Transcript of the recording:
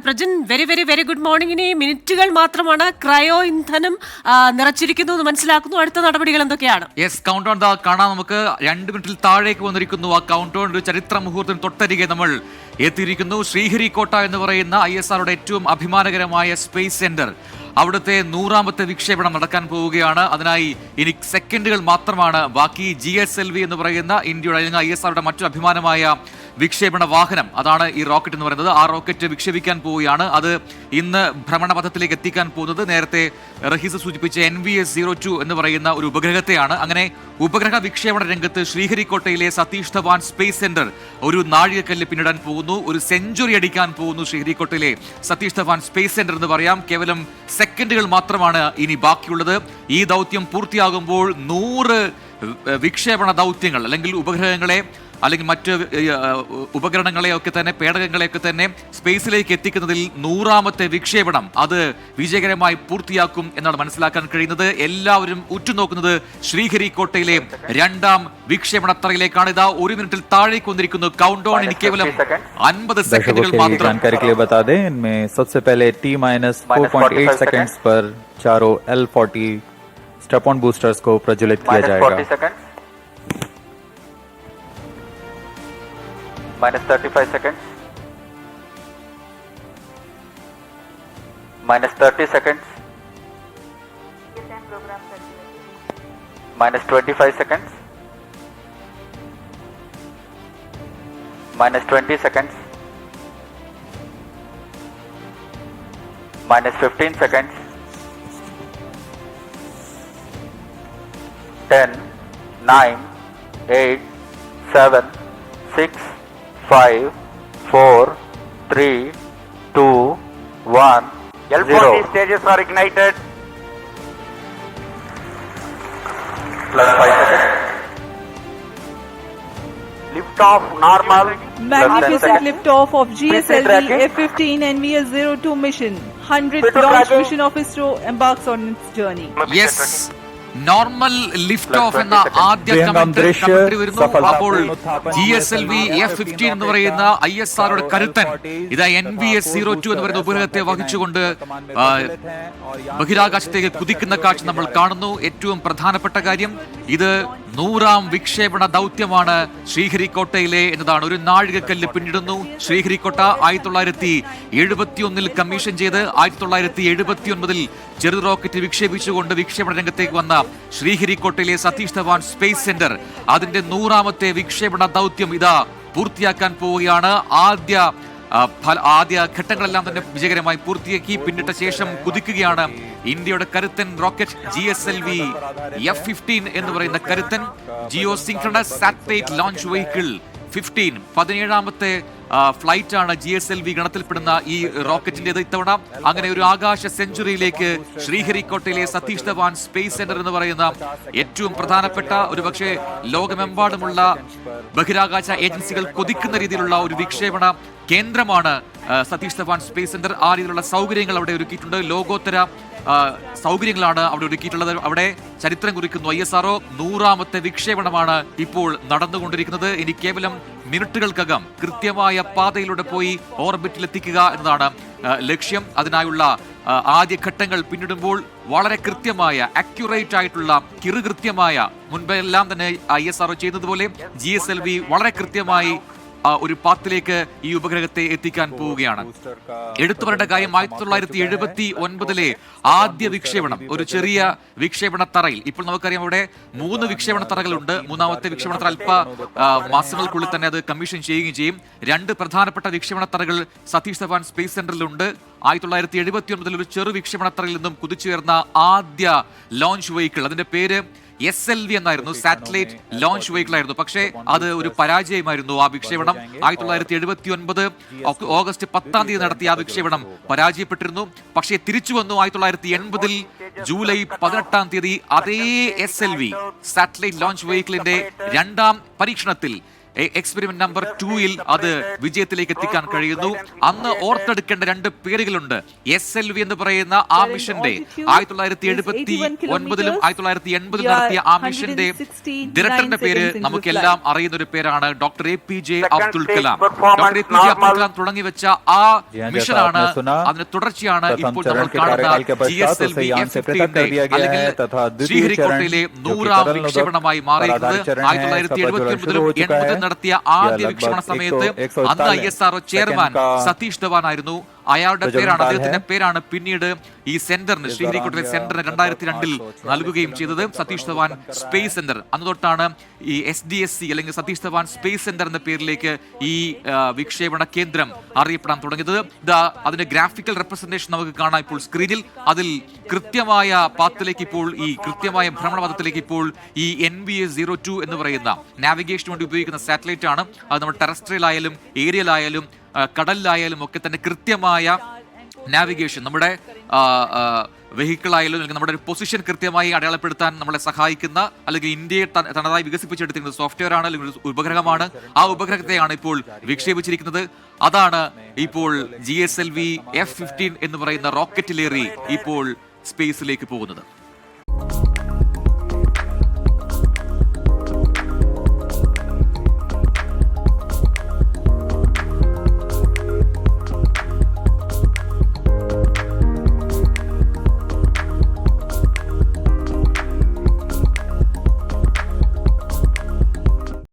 Prajin, very very very good morning. ഇനി മിനിറ്റുകൾ മാത്രമാണ്. ക്രയോ ഇന്ധനം നിറച്ചിരിക്കുന്നു എന്ന് മനസ്സിലാക്കുന്നു. അടുത്ത നടപടികൾ എന്തൊക്കെയാണ്? യെസ്, കൗണ്ട് ഡൗൺ കാണാം. നമുക്ക് 2 മിനിറ്റിൽ താഴേക്ക് വന്നിരിക്കുന്നു. ആ കൗണ്ട് ഡൗൺ ഒരു ചരിത്ര മുഹൂർത്തത്തിന് തൊട്ടരികെ നമ്മൾ എത്തിയിരിക്കുന്നു. ശ്രീഹരിക്കോട്ട എന്ന് പറയുന്ന ISROയുടെ ഏറ്റവും അഭിമാനകരമായ സ്പേസ് സെന്റർ, അവിടുത്തെ 100ാമത്തെ വിക്ഷേപണം നടക്കാൻ പോവുകയാണ്. അതിനായി ഇനി സെക്കൻഡുകൾ മാത്രമാണ് ബാക്കി. GSLV എന്ന് പറയുന്ന ഇന്ത്യയുടെ അല്ലെങ്കിൽ ISROയുടെ മറ്റൊരു അഭിമാനമായ വിക്ഷേപണ വാഹനം, അതാണ് ഈ റോക്കറ്റ് എന്ന് പറയുന്നത്. ആ റോക്കറ്റ് വിക്ഷേപിക്കാൻ പോവുകയാണ്. അത് ഇന്ന് ഭ്രമണപഥത്തിലേക്ക് എത്തിക്കാൻ പോകുന്നത് നേരത്തെ റഹീസ് സൂചിപ്പിച്ച NVS-02 എന്ന് പറയുന്ന ഒരു ഉപഗ്രഹത്തെയാണ്. അങ്ങനെ ഉപഗ്രഹ വിക്ഷേപണ രംഗത്ത് ശ്രീഹരിക്കോട്ടയിലെ സതീഷ് ധവാൻ സ്പേസ് സെന്റർ ഒരു നാഴികക്കല്ല് പിന്നിടാൻ പോകുന്നു. ഒരു സെഞ്ചുറി അടിക്കാൻ പോകുന്നു ശ്രീഹരിക്കോട്ടയിലെ സതീഷ് ധവാൻ സ്പേസ് സെന്റർ എന്ന് പറയാം. കേവലം സെക്കൻഡുകൾ മാത്രമാണ് ഇനി ബാക്കിയുള്ളത്. ഈ ദൗത്യം പൂർത്തിയാകുമ്പോൾ 100 വിക്ഷേപണ ദൗത്യങ്ങൾ അല്ലെങ്കിൽ ഉപഗ്രഹങ്ങളെ അല്ലെങ്കിൽ മറ്റ് ഉപകരണങ്ങളെയൊക്കെ തന്നെ പേടകങ്ങളെയൊക്കെ തന്നെ സ്പേസിലേക്ക് എത്തിക്കുന്നതിൽ 100ാമത്തെ വിക്ഷേപണം അത് വിജയകരമായി പൂർത്തിയാക്കും എന്നാണ് മനസ്സിലാക്കാൻ കഴിയുന്നത്. എല്ലാവരും ഉറ്റുനോക്കുന്നത് ശ്രീഹരിക്കോട്ടയിലെ 2ാം വിക്ഷേപണത്തറയിലേക്കാണ്. ഇതാ 1 മിനിറ്റിൽ താഴേക്ക് വന്നിരിക്കുന്നു. കൗണ്ട് ഡൗൺ ഇനി കേവലം 50 സെക്കൻഡുകൾ മാത്രം. सबसे पहले T-4.8 सेकंड्स पर चारों L40 स्टेप ऑन बूस्टर्स को प्रज्वलित किया जाएगा. Minus 35 seconds. Minus 30 seconds. Minus 25 seconds. Minus 20 seconds. Minus 15 seconds. 10, 9, 8, 7, 6, 5, 4, 3, 2, 1, L40 stages are ignited. Plus 5 seconds. Lift off normal. Magnificent lift off of GSLV F-15 NVS-02 mission. 100th launch mission of ISRO embarks on its journey. Yes, normal lift of എന്ന ആദ്യ commentary വരുന്നു. അപ്പോൾ GSLV F-15 എന്ന് പറയുന്ന ISROയുടെ കരുത്തൻ ഇതാ NVS-02 എന്ന് പറയുന്ന ഉപഗ്രഹത്തെ വഹിച്ചുകൊണ്ട് ബഹിരാകാശത്തേക്ക് കുതിക്കുന്ന കാഴ്ച നമ്മൾ കാണുന്നു. ഏറ്റവും പ്രധാനപ്പെട്ട കാര്യം, ഇത് 100ാം വിക്ഷേപണ ദൗത്യമാണ് ശ്രീഹരിക്കോട്ടയിലെ എന്നതാണ്. ഒരു നാഴികക്കല്ല് പിന്നിടുന്നു. ശ്രീഹരിക്കോട്ട 1971 കമ്മീഷൻ ചെയ്ത് 1979 ചെറു റോക്കറ്റ് വിക്ഷേപിച്ചുകൊണ്ട് വിക്ഷേപണ രംഗത്തേക്ക് വന്ന ശ്രീഹരിക്കോട്ടയിലെ സതീഷ് ധവാൻ സ്പേസ് സെന്റർ അതിന്റെ 100ാമത്തെ വിക്ഷേപണ ദൗത്യം ഇതാ പൂർത്തിയാക്കാൻ പോവുകയാണ്. ആദ്യ ഘട്ടങ്ങളെല്ലാം തന്നെ വിജയകരമായി പൂർത്തിയാക്കി. പിന്നിട്ട ശേഷം കുതിക്കുകയാണ് ഇന്ത്യയുടെ കരുത്തൻ റോക്കറ്റ് GSLV F-15 എന്ന് പറയുന്ന കരുത്തൻ geo synchronous satellite launch vehicle 15 17ാമത്തെ ഫ്ലൈറ്റ് ആണ് GSLV ഗണത്തിൽപ്പെടുന്ന ഈ റോക്കറ്റിന്റേത് ഇത്തവണ. അങ്ങനെ ഒരു ആകാശ സെഞ്ചുറിയിലേക്ക് ശ്രീഹരിക്കോട്ടയിലെ സതീഷ് ധവാൻ സ്പേസ് സെന്റർ എന്ന് പറയുന്ന ഏറ്റവും പ്രധാനപ്പെട്ട, ഒരുപക്ഷെ ലോകമെമ്പാടുമുള്ള ബഹിരാകാശ ഏജൻസികൾ കൊതിക്കുന്ന രീതിയിലുള്ള ഒരു വിക്ഷേപണ കേന്ദ്രമാണ് സതീഷ് ധവാൻ സ്പേസ് സെന്റർ. ആ രീതിയിലുള്ള സൗകര്യങ്ങൾ അവിടെ ഒരുക്കിയിട്ടുണ്ട്. ലോകോത്തര സൗകര്യങ്ങളാണ് അവിടെ ഒരുക്കിയിട്ടുള്ളത്. അവിടെ ചരിത്രം കുറിക്കുന്നു. ISRO 100ാമത്തെ വിക്ഷേപണമാണ് ഇപ്പോൾ നടന്നുകൊണ്ടിരിക്കുന്നത്. ഇനി കേവലം മിനിറ്റുകൾക്കകം കൃത്യമായ പാതയിലൂടെ പോയി ഓർബിറ്റിലെത്തിക്കുക എന്നതാണ് ലക്ഷ്യം. അതിനായുള്ള ആദ്യഘട്ടങ്ങൾ പിന്നിടുമ്പോൾ വളരെ കൃത്യമായ അക്യുറേറ്റ് ആയിട്ടുള്ള കിറുകൃത്യമായ മുൻപെല്ലാം തന്നെ ISRO ചെയ്യുന്നതുപോലെ GSLV വളരെ കൃത്യമായി ഒരു പാത്തിലേക്ക് ഈ ഉപഗ്രഹത്തെ എത്തിക്കാൻ പോവുകയാണ്. എടുത്തു പറയേണ്ട കാര്യം, 1979 ആദ്യ വിക്ഷേപണം ഒരു ചെറിയ വിക്ഷേപണ തറയിൽ. ഇപ്പോൾ നമുക്കറിയാം അവിടെ 3 വിക്ഷേപണ തറകളുണ്ട്. 3ാമത്തെ വിക്ഷേപണ തറ അല്പ മാസങ്ങൾക്കുള്ളിൽ തന്നെ അത് കമ്മീഷൻ ചെയ്യുകയും ചെയ്യും. 2 പ്രധാനപ്പെട്ട വിക്ഷേപണ തറകൾ സതീഷ് ധവാൻ സ്പേസ് സെന്ററിലുണ്ട്. 1979 ഒരു ചെറു വിക്ഷേപണ തറയിൽ നിന്നും കുതിച്ചുയർന്ന ആദ്യ ലോഞ്ച് വെഹിക്കിൾ, അതിന്റെ പേര് SLV എന്നായിരുന്നു, സാറ്റലൈറ്റ് ലോഞ്ച് വെഹിക്കിൾ ആയിരുന്നു. പക്ഷേ അത് ഒരു പരാജയമായിരുന്നു. ആ വിക്ഷേപണം 1979 ഓഗസ്റ്റ് 10-ാം തീയതി നടത്തിയ ആ വിക്ഷേപണം പരാജയപ്പെട്ടിരുന്നു. പക്ഷേ തിരിച്ചു വന്നു 1980 ജൂലൈ 18-ാം തീയതി അതേ SLV സാറ്റലൈറ്റ് ലോഞ്ച് വെഹിക്കിളിന്റെ 2ാം പരീക്ഷണത്തിൽ എക്സ്പെരിമെന്റ് നമ്പർ 2-ൽ അത് വിജയത്തിലേക്ക് എത്തിക്കാൻ കഴിയുന്നു. അന്ന് ഓർത്തെടുക്കേണ്ട 2 പേരുകളുണ്ട്. SLV എന്ന് പറയുന്ന ആ മിഷന്റെ 1979-ലും 1980-ലും നടത്തിയ ആ മിഷന്റെ ഡയറക്ടറിന്റെ പേര് നമുക്കെല്ലാം അറിയുന്ന ഒരു പേരാണ് doctor APJ Abdul Kalam. Doctor APJ Abdul Kalam തുടങ്ങി വെച്ച ആ മിഷനാണ്, അതിന്റെ തുടർച്ചയാണ് ഇപ്പോൾ നമ്മൾ കാണുന്ന GSLV F-15 അല്ലെങ്കിൽ ശ്രീഹരിക്കോട്ടയിലെ 100ാം വിക്ഷേപണമായി മാറിയിരുന്നത്. 1979-ലും 80-ലും നടത്തിയ ആദ്യ വിക്ഷേപണ സമയത്ത് അന്ന് ISRO ചെയർമാൻ സതീഷ് ധവാൻ ആയിരുന്നു. അയാളുടെ പേരാണ്, അദ്ദേഹത്തിന്റെ പേരാണ് പിന്നീട് ഈ സെന്ററിന്, ശ്രീഹരിക്കോട്ടയിലെ സെന്ററിന് 2002-ൽ നൽകുകയും ചെയ്തത്. Satish Dhawan space centre. അന്ന് തൊട്ടാണ് ഈ SDSC അല്ലെങ്കിൽ സതീഷ് ധവാൻ സ്പേസ് സെന്റർ എന്ന പേരിലേക്ക് ഈ വിക്ഷേപണ കേന്ദ്രം അറിയപ്പെടാൻ തുടങ്ങിയത്. അതിന്റെ ഗ്രാഫിക്കൽ റെപ്രസെന്റേഷൻ നമുക്ക് കാണാം ഇപ്പോൾ സ്ക്രീനിൽ. അതിൽ കൃത്യമായ പാത്തിലേക്ക് ഇപ്പോൾ, ഈ കൃത്യമായ ഭ്രമണപഥത്തിലേക്ക് ഇപ്പോൾ ഈ NBA-02 എന്ന് പറയുന്ന നാവിഗേഷന് വേണ്ടി ഉപയോഗിക്കുന്ന സാറ്റലൈറ്റ് ആണ്. അത് നമ്മൾ ടെറസ്ട്രിയൽ ആയാലും ഏരിയൽ ആയാലും കടലിലായാലും ഒക്കെ തന്നെ കൃത്യമായ നാവിഗേഷൻ, നമ്മുടെ വെഹിക്കിൾ ആയാലും അല്ലെങ്കിൽ നമ്മുടെ ഒരു പൊസിഷൻ കൃത്യമായി അടയാളപ്പെടുത്താൻ നമ്മളെ സഹായിക്കുന്ന, അല്ലെങ്കിൽ ഇന്ത്യയെ തനതായി വികസിപ്പിച്ചെടുത്തിരിക്കുന്ന സോഫ്റ്റ്വെയർ ആണ്, അല്ലെങ്കിൽ ഉപഗ്രഹമാണ്. ആ ഉപഗ്രഹത്തെയാണ് ഇപ്പോൾ വിക്ഷേപിച്ചിരിക്കുന്നത്. അതാണ് ഇപ്പോൾ GSLV F-15 എന്ന് പറയുന്ന റോക്കറ്റിലേറി ഇപ്പോൾ സ്പേസിലേക്ക് പോകുന്നത്.